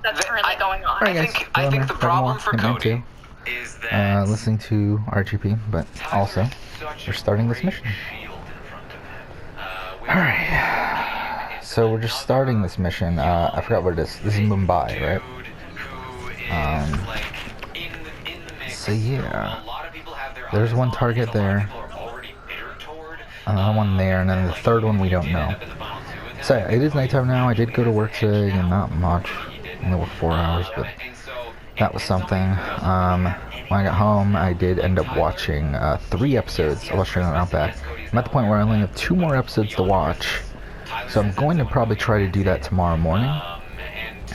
that's currently going on. Alright guys, I think the problem for Cody is that listening to RGP, but also we're starting this mission. Alright, so we're just starting this mission. I forgot what it is. This is Mumbai, right? So yeah, there's one target there, another one there, and then the third one we don't know. So it is nighttime now. I did go to work today, and not much. Only worked 4 hours, but that was something. When I got home, I did end up watching 3 episodes of Australian Outback. I'm at the point where I only have 2 more episodes to watch, so I'm going to probably try to do that tomorrow morning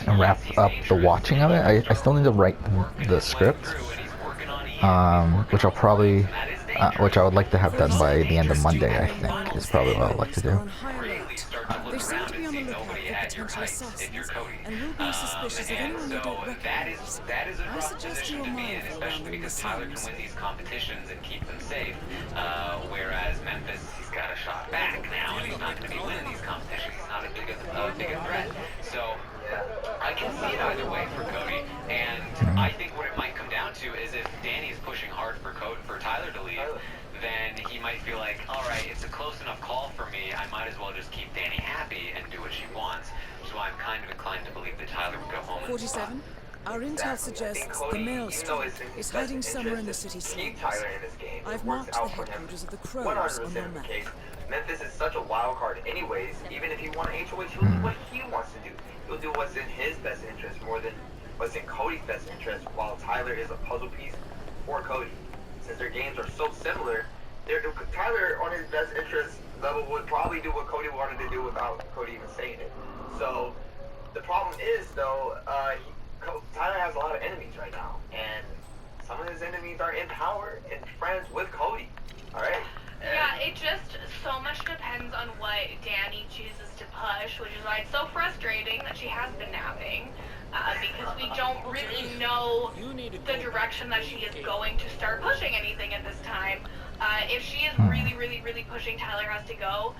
and wrap up the watching of it. I still need to write the script, which I'll probably, which I would like to have done by the end of Monday. I think is probably what I'd like to do. They seem to be on the lookout for potential assassins, and will be suspicious of anyone they don't recognize. I suggest you're mindful around them this Tyler can win these competitions and keep them safe, whereas Memphis, he's got a shot back now, and he's not going to be winning these competitions. He's not as big a threat. So I can see it either way for Cody, and I think what it might come down to is if Danny's pushing hard for Tyler to leave, then he might feel like, all right, it's a close enough call for me, I might as well just keep Danny happy and do what she wants. So I'm kind of inclined to believe that Tyler would go home. 47. Our intel suggests the male strike is hiding somewhere in the city slums. I've marked the headquarters of the Crows on your map. Memphis is such a wild card anyways. Even if he won HOH, he'll do what he wants to do. He'll do what's in his best interest more than what's in Cody's best interest, while Tyler is a puzzle piece for Cody. Since their games are so similar, Tyler, on his best interest level, would probably do what Cody wanted to do without Cody even saying it. So the problem is, though, Tyler has a lot of enemies right now, and some of his enemies are in power and friends with Cody. All right. Yeah, it just so much depends on what Danny chooses to push, which is why it's so frustrating that she has been napping, because we don't really know the direction that she is going to start pushing anything at this time. If she is really pushing Tyler has to go,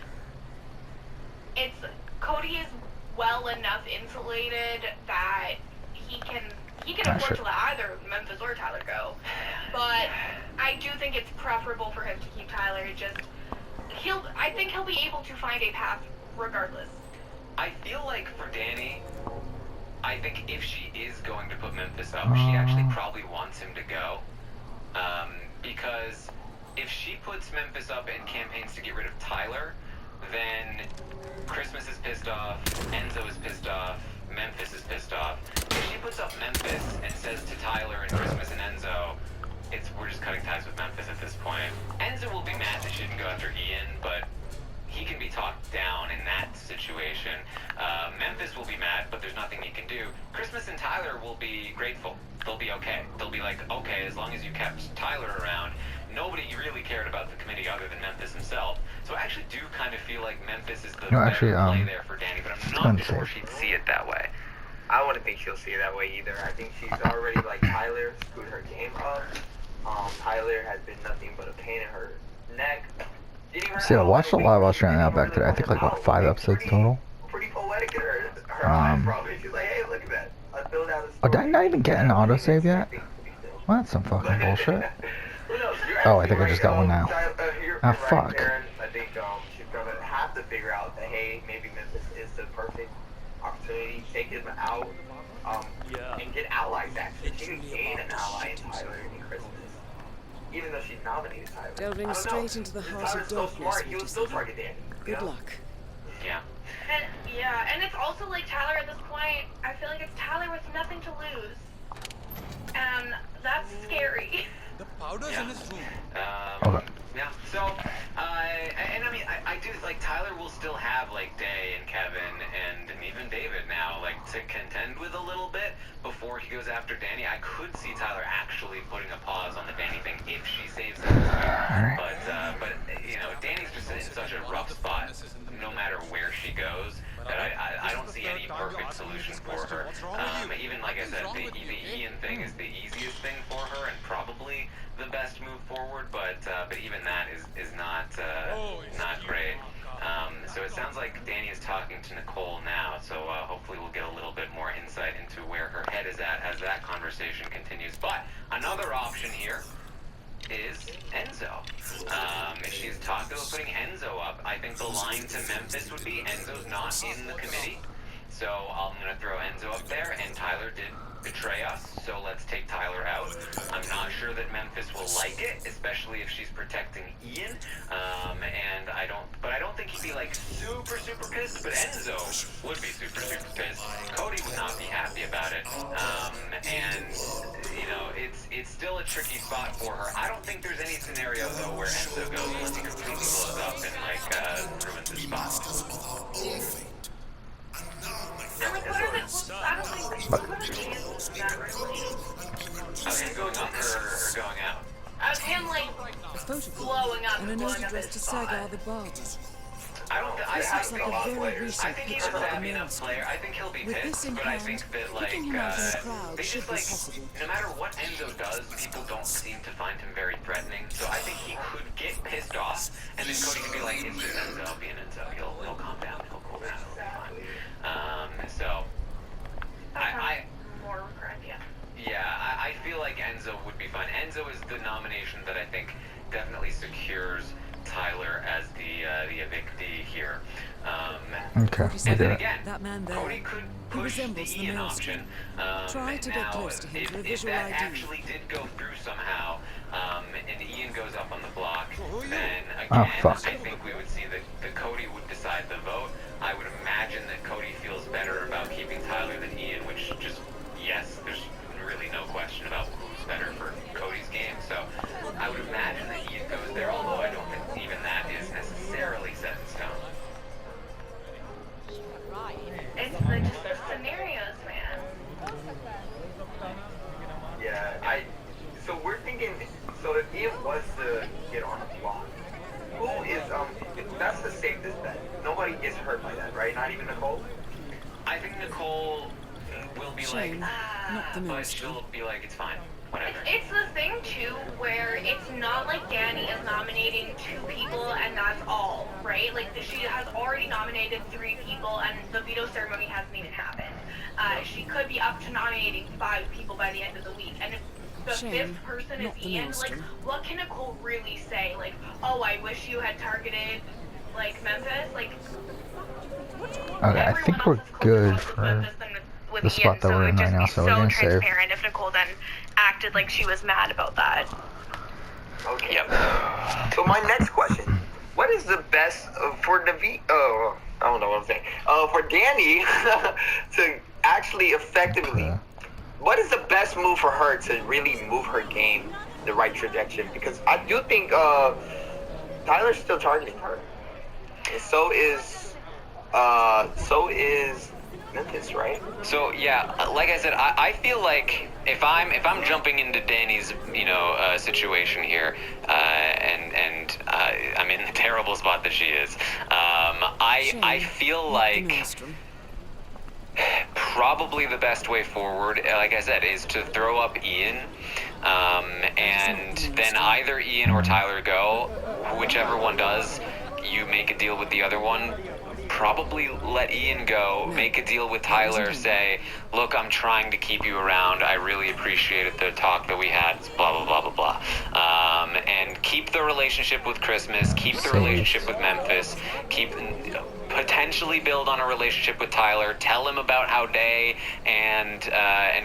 Cody is well enough insulated that he can afford to let either Memphis or Tyler go. But I do think it's preferable for him to keep Tyler. I think he'll be able to find a path regardless. I feel like for Danny, I think if she is going to put Memphis up, she actually probably wants him to go. Because if she puts Memphis up and campaigns to get rid of Tyler, then Christmas is pissed off, Enzo is pissed off, Memphis is pissed off. If she puts up Memphis and says to Tyler and Christmas and Enzo, we're just cutting ties with Memphis at this point. Enzo will be mad that she didn't go after Ian, but he can be talked down in that situation. Memphis will be mad, but there's nothing he can do. Christmas and Tyler will be grateful. They'll be okay. They'll be like, okay, as long as you kept Tyler around, nobody really cared about the committee other than Memphis himself. So I actually do kind of feel like Memphis is the better play there for Danny, but I'm not sure she'd see it that way. I wouldn't think she'll see it that way either. I think she's already, like Tyler, screwed her game up. Tyler has been nothing but a pain in her neck. See, I watched a lot of Australian Outback today. I think like what, 5 episodes total. Pretty poetic in her eyes, probably. She's like, hey, look at that. I filled out a story. Oh, did I not even get an autosave yet? Well, that's some fucking bullshit. Oh, I think I just got one now. Ah, fuck. I think she's gonna have to figure out that, hey, maybe Memphis is the perfect opportunity. Take him out, and get allies. Actually, she can gain an ally in Tyler and Christmas, even though she's nominated Tyler. Delving straight into the heart of darkness. He would still target Danny. Good luck. Yeah. And it's also like Tyler at this point, I feel like it's Tyler with nothing to lose. And that's scary. The powder's in his room. Okay. Yeah, so, I do, like, Tyler will still have, like, Day and Kevin and even David now, like, to contend with a little bit before he goes after Danny. I could see Tyler actually putting a pause on the Danny thing if she saves him. But, you know, Danny's just in such a rough spot, no matter where she goes, that I don't see any perfect solution for her. Even, like I said, the Ian thing is the easiest thing for her and probably the best move forward, but even that is not great. So it sounds like Danny is talking to Nicole now, so hopefully we'll get a little bit more insight into where conversation continues. But another option here is Enzo. She's talked about putting Enzo up. I think the line to Memphis would be Enzo's not in the committee, so I'm going to throw Enzo up there, and Tyler did betray us, so let's take Tyler out. I'm not sure that Memphis will like it, especially if she's protecting Ian, but I don't think he'd be like super pissed, but Enzo would be super pissed. Cody would not be happy about it, and you know, it's still a tricky spot for her. I don't think there's any scenario though where Enzo goes unless he completely blows up and like ruins his spot. And like, what are the, I don't think, what are the chances of that really? Of him going up or going out? Of him, like, A photograph blowing up and a and note blowing up addressed to his Sagar spot. the barber. I This think looks like a very I recent think he's picture a of the savvy enough maelstrom. player. I think he'll be With pissed, this in but I hand, think that like picking him out in the crowd they should just be like possible. no matter what Enzo does, people don't seem to find him very threatening. So I think he could get pissed off, and then Cody could be like, "It's just Enzo being Enzo. He'll calm down. He'll cool down. He'll be fine." So I more correct, yeah. yeah, I feel like Enzo would be fine. Enzo is the nomination that I think definitely secures Tyler as the evictee here. Okay, we And then got it. again, That man there, Cody could he push the resembles the Ian maelstrom. option. Try to get now, close to him for a if visual that ID. actually did go through somehow, and Ian goes up on the block, then Oh, again, fuck. I think we would see that Cody would decide the vote. I would imagine that Cody feels better about keeping Tyler than Ian, which just, yes, there's really no question about who's better for Cody's game. So I would imagine that Ian goes there, although I don't think even that is necessarily set in stone. It's just the scenarios, man. Yeah, so we're thinking, so if Ian was to get on the block, who is, that's the safest bet. Nobody gets hurt by that, right? Not even Nicole? I think Nicole will be Shame, like, not the but maelstrom. she'll be like, it's fine, whatever. It's the thing too where it's not like Danny is nominating 2 people and that's all, right? Like she has already nominated 3 people and the veto ceremony hasn't even happened. She could be up to nominating 5 people by the end of the week. And if the Shame, 5th person not is the Ian, like maelstrom. what can Nicole really say? Like, oh, I wish you had targeted like Memphis. Like Okay, I think we're good for the spot that we're in right now, so we're gonna save. transparent if Nicole then acted like she was mad about that. Okay. Yep. So my next question, what is the best for I don't know what I'm saying. For Danny to actually effectively, Okay. what is the best move for her to really move her game the right trajectory? Because I do think Tyler's still targeting her, and so is Memphis, right? So yeah, like I said, I feel like if I'm jumping into Danny's situation here, and I'm in the terrible spot that she is, I feel Not the like maelstrom. probably the best way forward, like I said, is to throw up Ian, and then either Ian or Tyler go, whichever one does, you make a deal with the other one. Probably let Ian go, make a deal with Tyler, say, look, I'm trying to keep you around, I really appreciated the talk that we had, blah, blah, blah, blah, blah. And keep the relationship with Christmas, keep the relationship with Memphis, potentially build on a relationship with Tyler, tell him about how Day and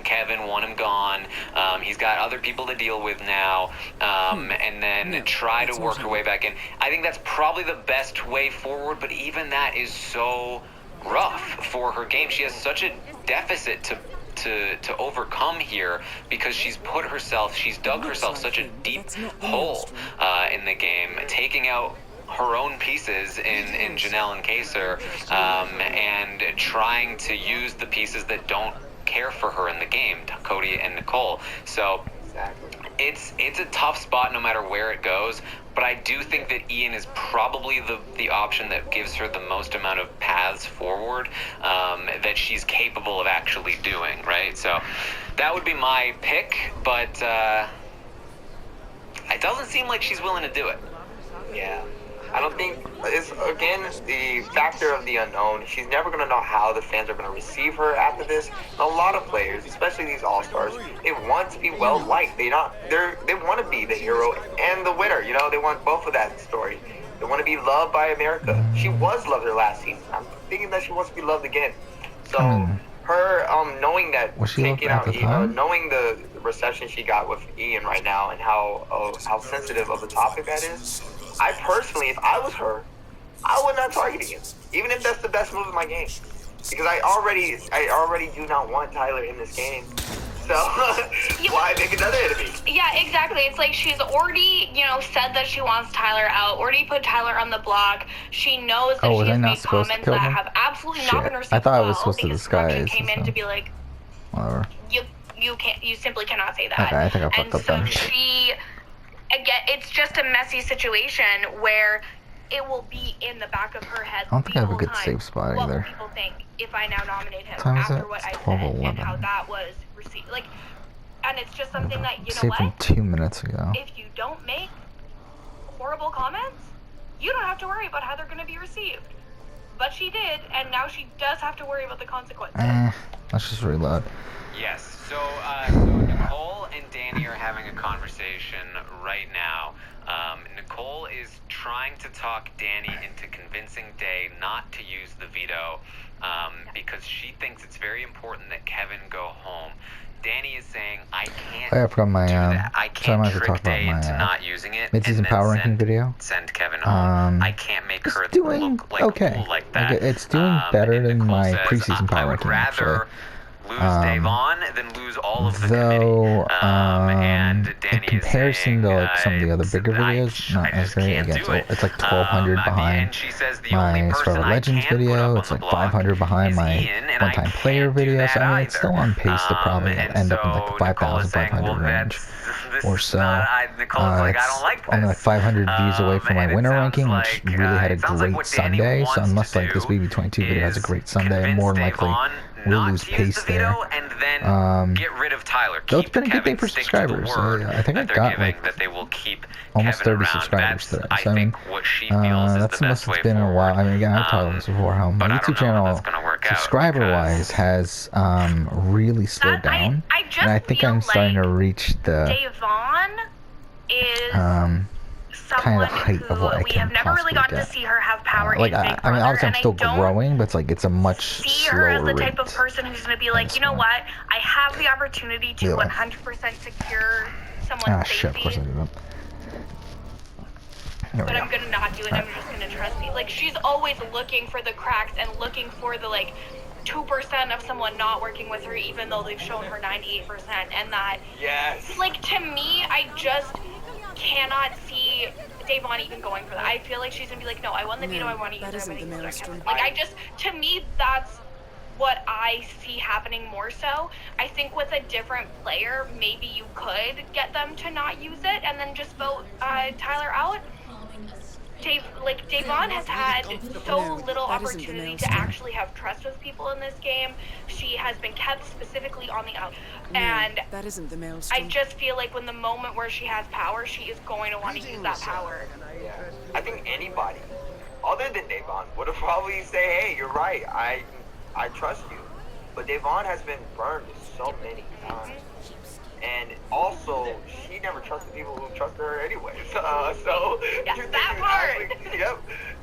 Kevin want him gone, he's got other people to deal with now, and then try to work her way back in. I think that's probably the best way forward, but even that is so rough for her game. She has such a deficit to overcome here because she's dug herself such a deep hole in the game, taking out her own pieces in Janelle and Kaser, and trying to use the pieces that don't care for her in the game, Cody and Nicole. So it's a tough spot no matter where it goes, but I do think that Ian is probably the option that gives her the most amount of paths forward that she's capable of actually doing, right? So that would be my pick, but it doesn't seem like she's willing to do it. Yeah. I don't think it's, again, the factor of the unknown. She's never gonna know how the fans are gonna receive her after this. A lot of players, especially these all-stars, they want to be well liked. They want to be the hero and the winner. You know, they want both of that story. They want to be loved by America. She was loved her last season. I'm thinking that she wants to be loved again. So her knowing that, knowing the reception she got with Ian right now and how sensitive of a topic that is, I personally, if I was her, I would not target him, even if that's the best move in my game, because I already do not want Tyler in this game. So why make another enemy? Yeah, exactly. It's like she's already, said that she wants Tyler out, already put Tyler on the block. She knows that she's made comments that have absolutely not been received. I thought I was supposed to disguise. Came in to be like, whatever. You simply cannot say that. Okay, I think I fucked up then. Again, it's just a messy situation where it will be in the back of her head. I don't think I have a good safe spot either. What will people think if I now nominate him time after is it? what I 12:11. said and how that was received? Like, and it's just something that, you know saved what? From 2 minutes ago. If you don't make horrible comments, you don't have to worry about how they're going to be received. But she did, and now she does have to worry about the consequences. Let's just reload. Yes. So Nicole and Danny are having a conversation right now. Nicole is trying to talk Danny into convincing Day not to use the veto because she thinks it's very important that Kevin go home. Danny is saying, I can't I forgot my, do that. I can't so trick Day into not using it mid-season power ranking video. Send Kevin home. I can't make her look like okay. cool like that. Like, it's doing better than my says, preseason power I would ranking, rather lose Davon than lose all of the though, committee. And Danny in comparison is saying, to like some of the other bigger videos, not as great. Again, so it's like 1,200 behind my Scarlet Legends video. It's like 500 behind my one-time player video. So I mean, it's still on pace to probably end up in like the 5,500 range or so. It's only like 500 views away from my winner ranking, which really had a great Sunday. So unless like this BB22 video has a great Sunday, I'm more than likely we'll lose pace there. Get rid of Tyler. Though it's been a good day for subscribers. I think I got like that they will keep almost 30 subscribers today. So I mean, that's the most it's been in a while. I mean, again, I've talked about this before. How my YouTube channel, subscriber-wise, has really slowed down, and I think I'm starting to reach the Davon is kind of the height of what I we can have never really gotten get. to see her have power Like, in Big I mean, obviously I'm still Brother, growing, but it's like it's a much see slower her as the rate. type of person who's going to be like, you know what, I have the opportunity to 100% secure someone's Shit, of safety, course I did that. but I'm going to not do it. I'm just going to trust me. Like, she's always looking for the cracks and looking for the, like, 2% of someone not working with her, even though they've shown her 98%, and that, like, to me, I just cannot see Davon even going for that. I feel like she's gonna be like, no, I won the veto, I want to use it. Like, to me, that's what I see happening more so. I think with a different player, maybe you could get them to not use it and then just vote Tyler out. Davon has had so little opportunity to actually have trust with people in this game. She has been kept specifically on the out. And that isn't the maelstrom. I just feel like when the moment where she has power, she is going to want to use that power. Yeah. I think anybody, other than Davon, would have probably say, hey, you're right, I trust you. But Davon has been burned so many times. And also, she never trusted people who trusted her anyway. So yeah, you think that part. Actually,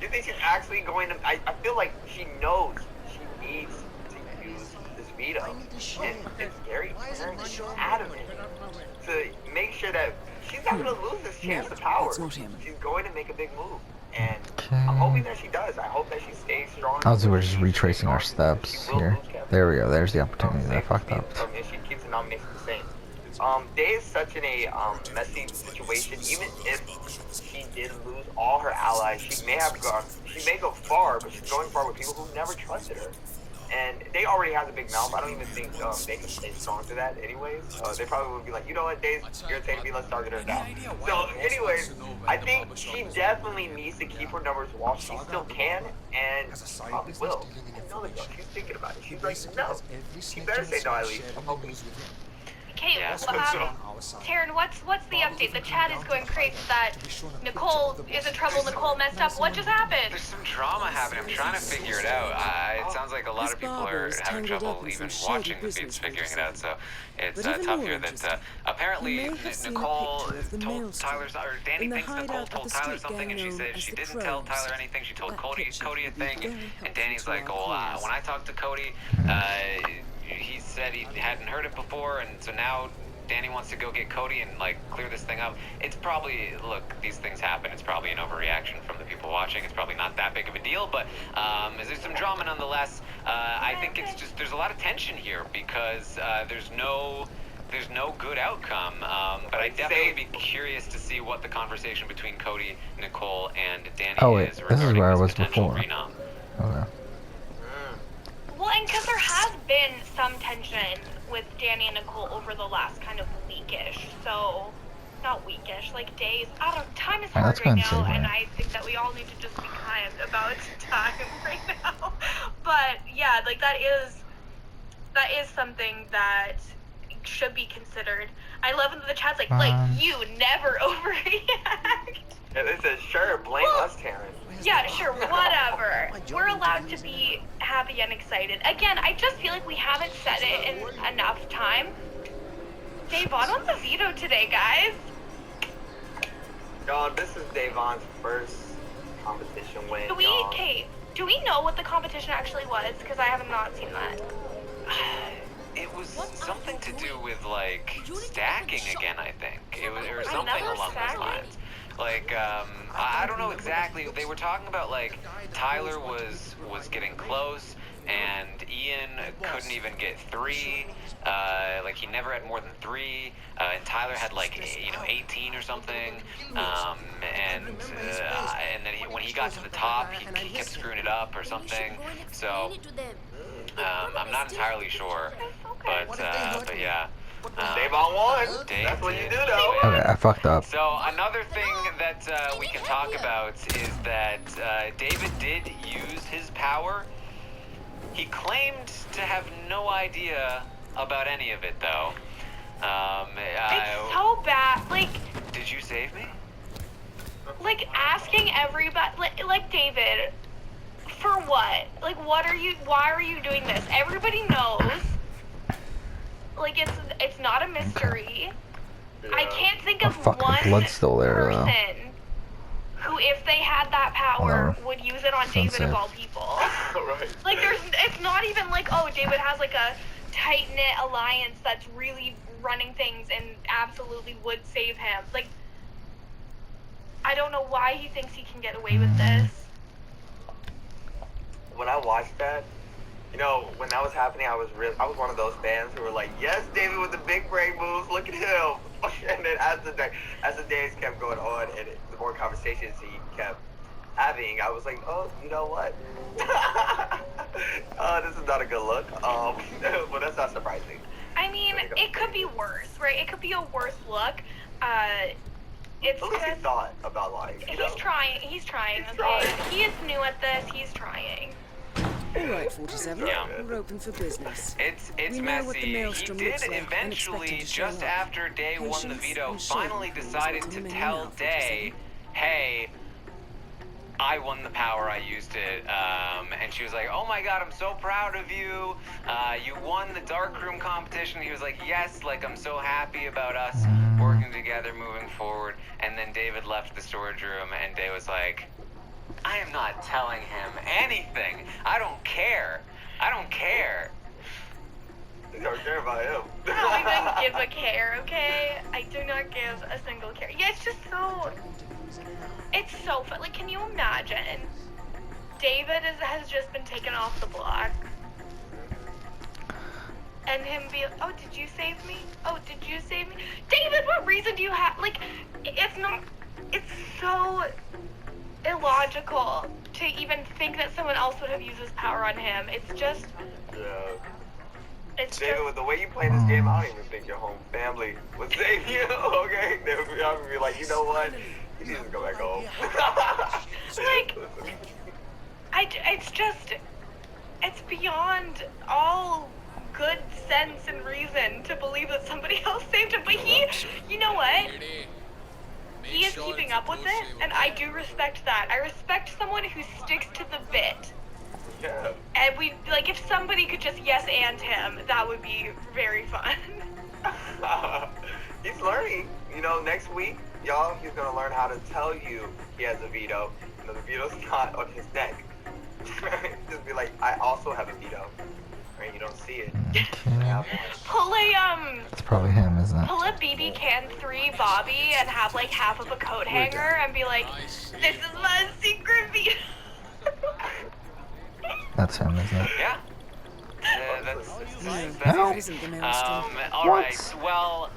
you think she's actually going to? I feel like she knows she needs to use this veto, and it's very adamant to make sure that she's not going to lose this chance of power. She's going to make a big move, and I'm hoping that she does. I hope that she stays strong. Also, we're just retracing our steps here. There we go. There's the opportunity that I fucked up. And she keeps the nomination the same. Day is such in a messy situation. Even if she did lose all her allies, she may go far, but she's going far with people who never trusted her. And Day already has a big mouth. I don't even think they can stay strong to that anyways. They probably would be like, you know what, Day's irritating me, let's target her now. So anyways, I think she definitely needs to keep her numbers while she still can, and probably will. I know that she's thinking about it. She's like, no. She better say no at least. I'm hoping. Okay, Yeah. Taryn, what's the update? The chat is going crazy that Nicole is in trouble. Nicole messed up. What just happened? There's some drama happening. I'm trying to figure it out. It sounds like a lot of people are having trouble even watching the feeds figuring it out. So it's tough here. That apparently Nicole told Tyler, or Danny thinks Nicole told Tyler something, and she said she didn't tell Tyler anything. She told Cody a thing, and Danny's like, oh, when I talked to Cody, he said he hadn't heard it before, and so now Danny wants to go get Cody and like clear this thing up. It's probably, look, these things happen. It's probably an overreaction from the people watching. It's probably not that big of a deal, but there's some drama nonetheless. I think it's just, there's a lot of tension here because there's no good outcome. But I'd definitely be curious to see what the conversation between Cody, Nicole, and Danny is. This is where I was potential before. Renom. Okay. Well, and because there has been some tension with Danny and Nicole over the last kind of weekish, so not weekish, like days. I don't know, time is hard right now, and I think that we all need to just be kind about time right now. But yeah, like that is something that should be considered. I love when the chat's like you never overreact. And they said, sure, blame us, Taryn. Yeah, sure, whatever. We're allowed to be happy and excited. Again, I just feel like we haven't said it in enough time. Davon wants a veto today, guys. Y'all, this is Davon's first competition win. Do we know what the competition actually was? Because I have not seen that. It was something to do with like stacking again, I think. It was or something along those lines. Like I don't know exactly. They were talking about like Tyler was getting close, and Ian couldn't even get 3. Like he never had more than 3, and Tyler had like 18 or something. And then when he got to the top, he kept screwing it up or something. So I'm not entirely sure, but yeah. Davon won. That's what you do, though. Okay, I fucked up. So another thing that we can talk about is that David did use his power. He claimed to have no idea about any of it, though. It's so bad. Like, did you save me? Like asking everybody, like David, for what? Like, why are you doing this? Everybody knows. Like, it's not a mystery. Yeah. I can't think of one blood's still there, person who, if they had that power, would use it on David of all people. Right. Like, it's not even like, oh, David has like a tight-knit alliance that's really running things and absolutely would save him. Like, I don't know why he thinks he can get away with this. When I watched that, when that was happening, I was one of those fans who were like, yes, David with the big brain moves, look at him. And then as the days kept going on and the more conversations he kept having, I was like, oh, you know what? This is not a good look. But that's not surprising. I mean, it could be worse, right? It could be a worse look. It's at least he thought about life. He's trying, okay? He is new at this, he's trying. Alright, 47, we're open for business. It's messy. He did eventually, just after Day won the veto, finally decided to tell Day, hey, I won the power, I used it, and she was like, oh my god, I'm so proud of you, you won the darkroom competition. He was like, yes, like I'm so happy about us working together moving forward. And then David left the storage room and Day was like, I am not telling him anything. I don't care. You don't care about him. I don't even give a care, okay? I do not give a single care. Yeah, it's just so... It's so fun. Like, can you imagine? David has just been taken off the block. And him be like, oh, did you save me? Oh, did you save me? David, what reason do you have? Like, it's so illogical to even think that someone else would have used this power on him. It's just... Yeah. David, with the way you play this game, I don't even think your home family would save you, okay? They would be like, you know what? You need to go back home. Like, it's beyond all good sense and reason to believe that somebody else saved him. But he, you know what? He is keeping up with it, and I do respect that. I respect someone who sticks to the bit. Yeah. And we, like, if somebody could just yes and him, that would be very fun. He's learning. You know, next week, y'all, he's gonna learn how to tell you he has a veto. You know, the veto's not on his neck. Just be like, I also have a veto. Right? You don't see it. Okay. Pull a, It's probably him, isn't it? pull a BB Can 3 Bobby and have, like, half of a coat hanger and be like, this is my secret veto. That's him, isn't it? Yeah. No. That isn't the maelstrom. Alright, well,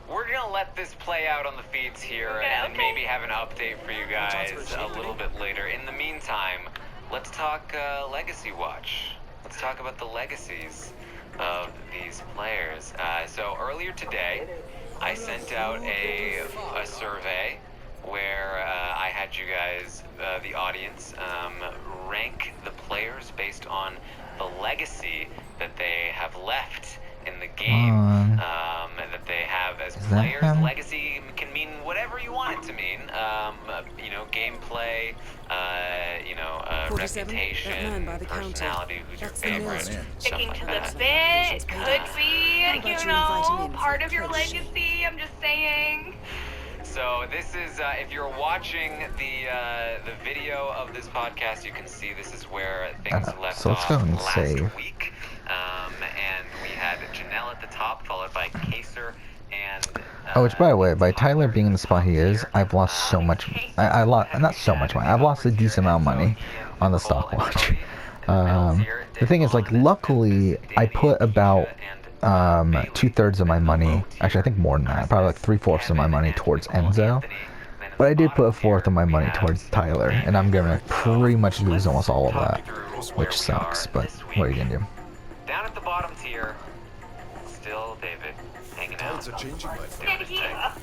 we're gonna let this play out on the feeds here and Okay. maybe have an update for you guys a little bit later. In the meantime, let's talk Legacy Watch. Let's talk about the legacies of these players. So earlier today, I sent out a survey where I had you guys, the audience, rank the players based on the legacy that they have left in the game, that they have as players. him? Legacy can mean whatever you want it to mean. You know, gameplay, you know, 47, that man reputation, by the counter. personality, who's your That's the favorite, maelstrom. stuff Sticking like to that. the bit could be, How about you you invite him know, in for part a of your close legacy. I'm just saying. So this is, if you're watching the video of this podcast, you can see this is where things left so let's off go and last save. week. And we had Janelle at the top, followed by Kaser and... Oh, which, by the way, by Tyler being in the spot he is, I've lost so much. I lost, not so much money. I've lost a decent amount of money on the stock watch. The thing is, like, luckily, I put about 2/3 of my money. Actually, I think more than that. Probably like 3/4 of my money towards Enzo. But I did put 1/4 of my money towards Tyler, and I'm gonna pretty much lose almost all of that, which sucks. But what are you gonna do? Down at the bottom tier, still David, hanging out.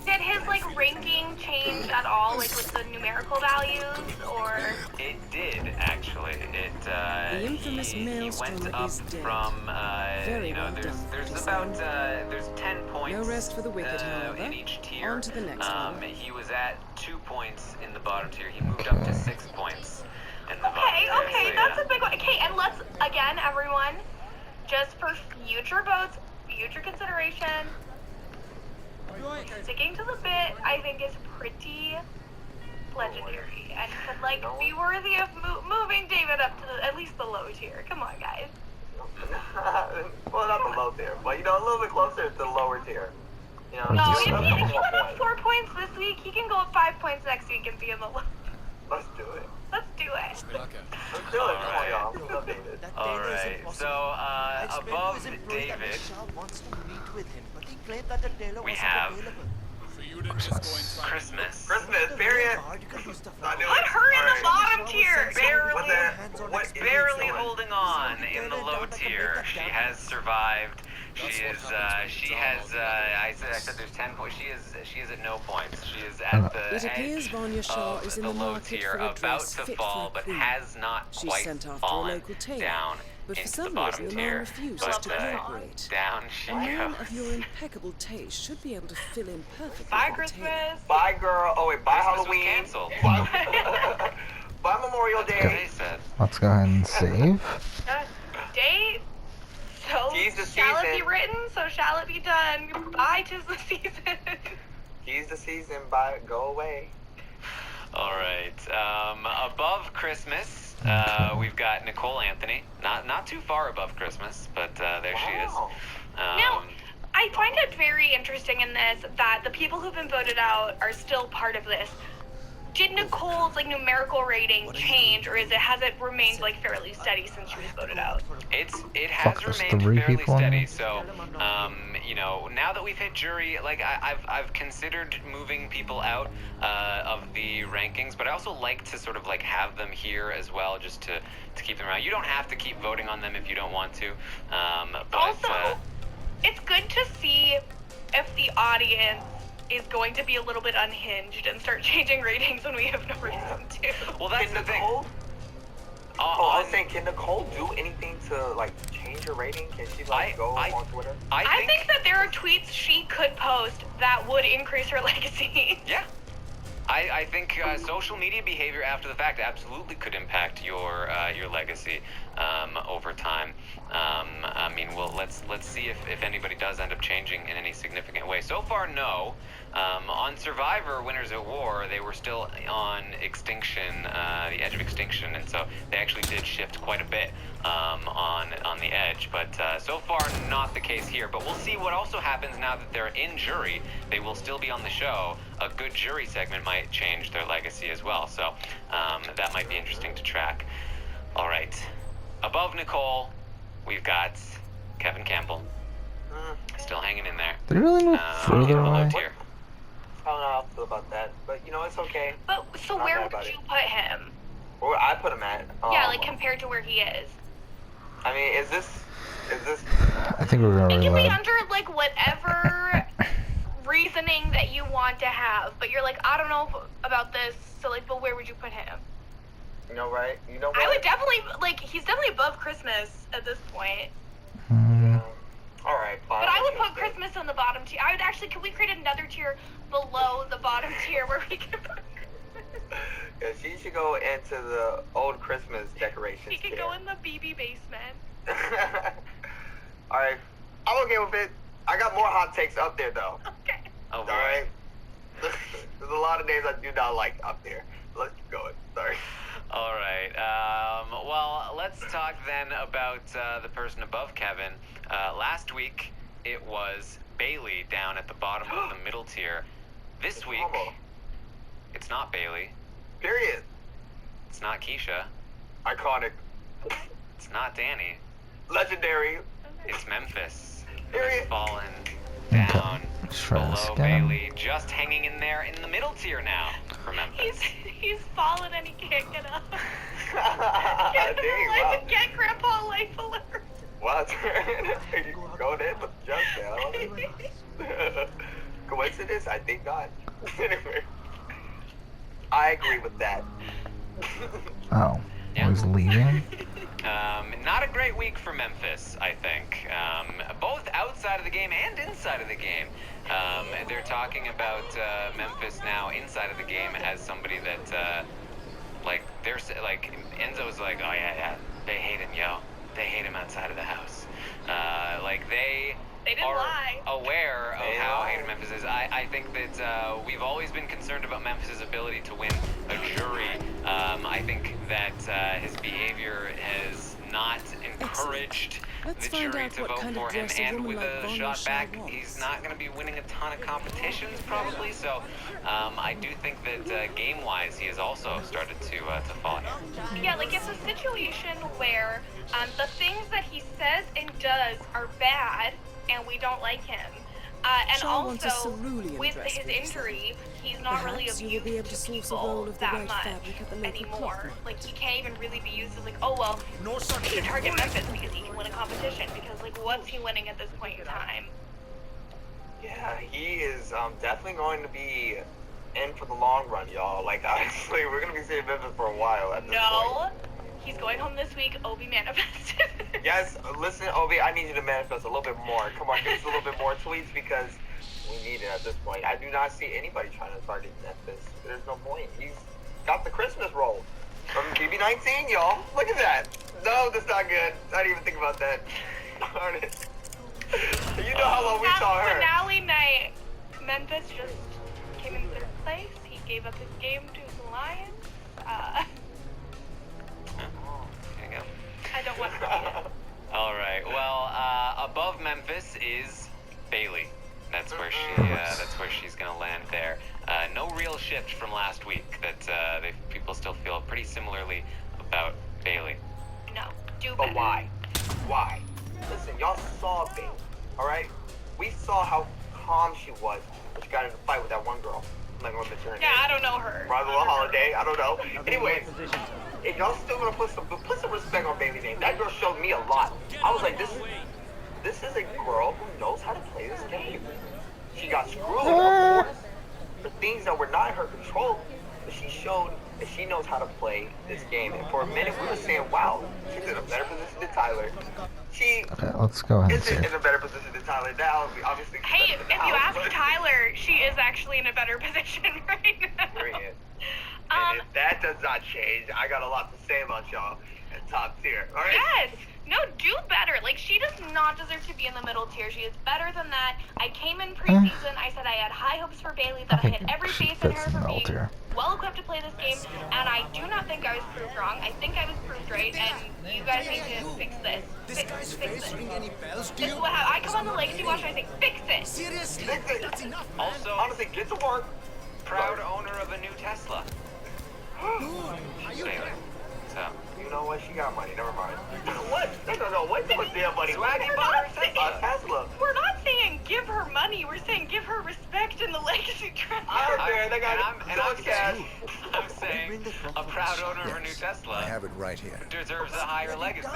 Did his like ranking change at all, like with the numerical values, or? It did actually. The infamous he maelstrom went up is dead. from Very you know, well there's done, there's 47. about there's 10 points. No rest for the wicked, however. in each tier. On to the next one. He was at 2 points in the bottom tier. He moved up to 6 points in the bottom Okay, tier. okay, So, that's yeah. a big one. Okay, and let's again, everyone, just for future votes, future consideration. Sticking to the bit, I think, is pretty legendary and could like be worthy of moving David up to at least the low tier. Come on, guys. Well, not the low tier, but you know, a little bit closer to the lower tier. You know, No, Just if so he nice. went up 4 points this week, he can go up 5 points next week and be in the low. Let's do it. Let's do it. Let's do it. Come on, y'all. We love David. Alright, so above David, we have Christmas. Christmas, period. Put her in the bottom tier. Barely holding on in the low tier. She has survived. She has, I said there's 10 points. She is at no points. She is at the It appears edge Vanya Shaw of is in the the low market tier, for a about dress to fit fall, for a but queen. has not She's quite sent after a fallen local tailor, down but for into the some bottom reason the man tier. refuses But to cooperate. down she A man of goes. your impeccable taste should be able to fill in perfectly Bye, for a tailor. Christmas. Bye, girl. Oh, wait, bye, Christmas was Halloween. canceled. Bye, Memorial That's what Day. they said. Let's go ahead and save. Date. So Tease the shall it be season. written, so shall it be done. Goodbye, 'tis the season. He's the season. Bye. Go away. All right. Above Christmas, we've got Nicole Anthony. Not too far above Christmas, but there she is. Wow. Now, I find it very interesting in this that the people who've been voted out are still part of this. Did Nicole's like numerical rating change, or has it remained like fairly steady since she was voted out? It has Fuck, there's remained 3 fairly people in steady. there? So, you know, now that we've hit jury, like I've considered moving people out of the rankings, but I also like to sort of like have them here as well, just to keep them around. You don't have to keep voting on them if you don't want to. But Also, it's good to see if the audience is going to be a little bit unhinged and start changing ratings when we have no reason to. well, that's Can the thing. Nicole? I was saying, can Nicole do anything to like change change her rating? Can she like go on Twitter? I think that there are tweets she could post that would increase her legacy. Yeah. I think social media behavior after the fact absolutely could impact your legacy over time. I mean, well, let's see if anybody does end up changing in any significant way. So far, no. On Survivor, Winners at War, they were still on extinction, the edge of extinction, and so they actually did shift quite a bit on the edge. But so far, not the case here. But we'll see what also happens now that they're in jury. They will still be on the show. A good jury segment might change their legacy as well. So that might be interesting to track. All right. Above Nicole, we've got Kevin Campbell. Still hanging in there. They really move further below away. tier. I don't know how I feel about that, but you know, it's okay. But so Not where mad would about you it. put him? Where would I put him at? Yeah, like compared to where he is. I mean, is this? I think we're gonna It can be rely. under like whatever reasoning that you want to have, but you're like, I don't know about this, so like, but where would you put him? You know, right? You know what? I would definitely like, he's definitely above Christmas at this point. All right, fine. But I would put Christmas on the bottom tier. I would actually, could we create another tier below the bottom tier where we can put Christmas? Yeah, she should go into the old Christmas decorations. He could go in the BB basement. All right, I'm okay with it. I got more hot takes up there though. Okay. Oh, All boy. right. There's a lot of names I do not like up there. Let's keep going. Sorry. All right. Well, let's talk then about the person above Kevin. Last week, it was Bailey down at the bottom of the middle tier. This week, Normal. it's not Bailey. Period. It's not Keisha. Iconic. It's not Danny. Legendary. It's Memphis. Period. Who's fallen Okay. down Let's try below this again. Bailey. Just hanging in there in the middle tier now for Memphis. He's fallen and he can't get up. Dang, wow. Get Grandpa life alert. What? Going in with the jump now. Coincidence? I think not. Anyway, I agree with that. Oh, Yeah. he's leaving. Not a great week for Memphis, I think. Both outside of the game and inside of the game. They're talking about Memphis now inside of the game as somebody that, like Enzo's like, oh yeah, they hate him, yo. They hate him outside of the house. Like they didn't are lie. aware of They how lied. hated Memphis is. I think that we've always been concerned about Memphis' ability to win a jury. I think that his behavior has not encouraged Let's the find jury out to what vote kind for of him, dress a and woman with like a Von shot Rochelle back, wants. he's not going to be winning a ton of competitions probably. So I do think that game-wise, he has also started to fall down. Yeah, like it's a situation where the things that he says and does are bad, and we don't like him. And Shaw wants a also, cerulean with dress his for himself. injury, he's not really Perhaps of you will be use able to to source a people roll of the that right much fabric at the local anymore. cloth. Like he can't even really be used as like, oh well, he can target Memphis because he can win a competition. Because like, what's he winning at this point in time? Yeah, he is definitely going to be in for the long run, y'all. Like, honestly, we're going to be seeing Memphis for a while at this point. No, he's going home this week. Obi manifested. Yes, listen, Obi, I need you to manifest a little bit more. Come on, give us a little bit more tweets because we need it at this point. I do not see anybody trying to target Memphis. There's no point. He's got the Christmas roll from BB19, y'all. Look at that. No, that's not good. I didn't even think about that. Darn it. You know how long we saw her. Finale night, Memphis just came in third place. He gave up his game to the Lions. There you go. I don't want to see it. All right. Well, above Memphis is Bailey. That's where she's gonna land there. No real shift from last week. That people still feel pretty similarly about Bailey. No, do better. But why? Why? Listen, y'all saw Bailey, alright? We saw how calm she was when she got in a fight with that one girl. I'm not gonna mention her Yeah, name. I don't know her. Rival Holiday, I don't know. Anyways, if y'all still gonna put some respect on Bailey's name, that girl showed me a lot. I was like, this is a girl who knows how to play this game. She got screwed, of course, for things that were not in her control, but she showed that she knows how to play this game. And for a minute, we were saying, wow, she's in a better position than Tyler. she Okay, let's go ahead and is in save. a better position than Tyler now. Obviously, Hey, if you ask Tyler, she is actually in a better position right now. period. And if that does not change, I got a lot to say about y'all at top tier. All right. Yes. No, do better. Like, she does not deserve to be in the middle tier. She is better than that. I came in preseason. I said I had high hopes for Bailey, that I had every she faith in fits her in the for middle being tier. well equipped to play this game, and I do not think I was proved wrong. I think I was proved right, and you guys need to fix this. Fix this. This is what happens. I come on the Legacy Watch and I say, fix it. Seriously, that's enough. Also, Honestly, get to work. proud owner of a new Tesla. Bailey. So, You know what? She got money. Never mind. What? No. What? What's damn money? Swaggy We're bought not her saying Tesla. We're not saying give her money. We're saying give her respect in the Legacy Track. I don't care. They got and so I'm much cash. I'm saying a proud owner of a new I Tesla have it right here. deserves a higher legacy.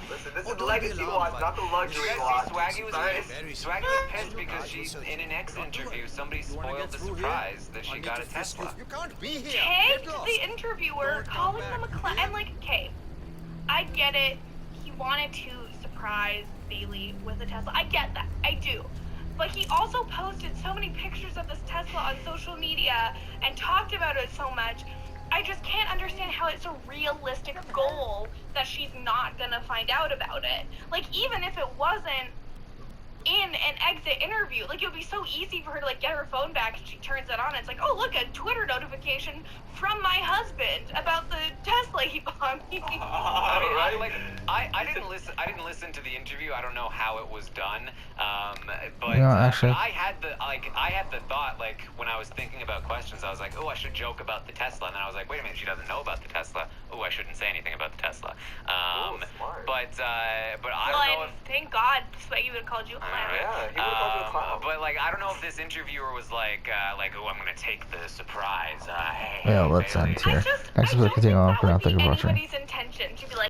Listen, this is the legacy watch, not the luxury You watch. guys see Swaggy was Right? pissed? Swaggy was pissed because she's in an X interview. Somebody spoiled the surprise that she got a Tesla. You can't be here. Tagged the interviewer, calling them a and like, okay, I get it. He wanted to surprise Bailey with a Tesla. I get that. I do. But he also posted so many pictures of this Tesla on social media and talked about it so much. I just can't understand how it's a realistic goal that she's not gonna find out about it. Like, even if it wasn't in an exit interview, like, it would be so easy for her to, like, get her phone back and she turns it on. It's like, oh, look, a Twitter notification from my husband about the Tesla he bought me. I didn't listen. I didn't listen to the interview. I don't know how it was done. But You know, actually- I had the thought, like, when I was thinking about questions, I was like, oh, I should joke about the Tesla, and then I was like, wait a minute, she doesn't know about the Tesla. Oh, I shouldn't say anything about the Tesla. Smart. But I Well, don't know and if. thank God Swaggy would have called you a clown. Yeah, he would have called you a clown. But like, I don't know if this interviewer was like, oh, I'm gonna take the surprise. Hey, Yeah, let's Bailey. end here. I Next don't episode, continue think on. that For now, would thank be you for watching. anybody's intention to be like,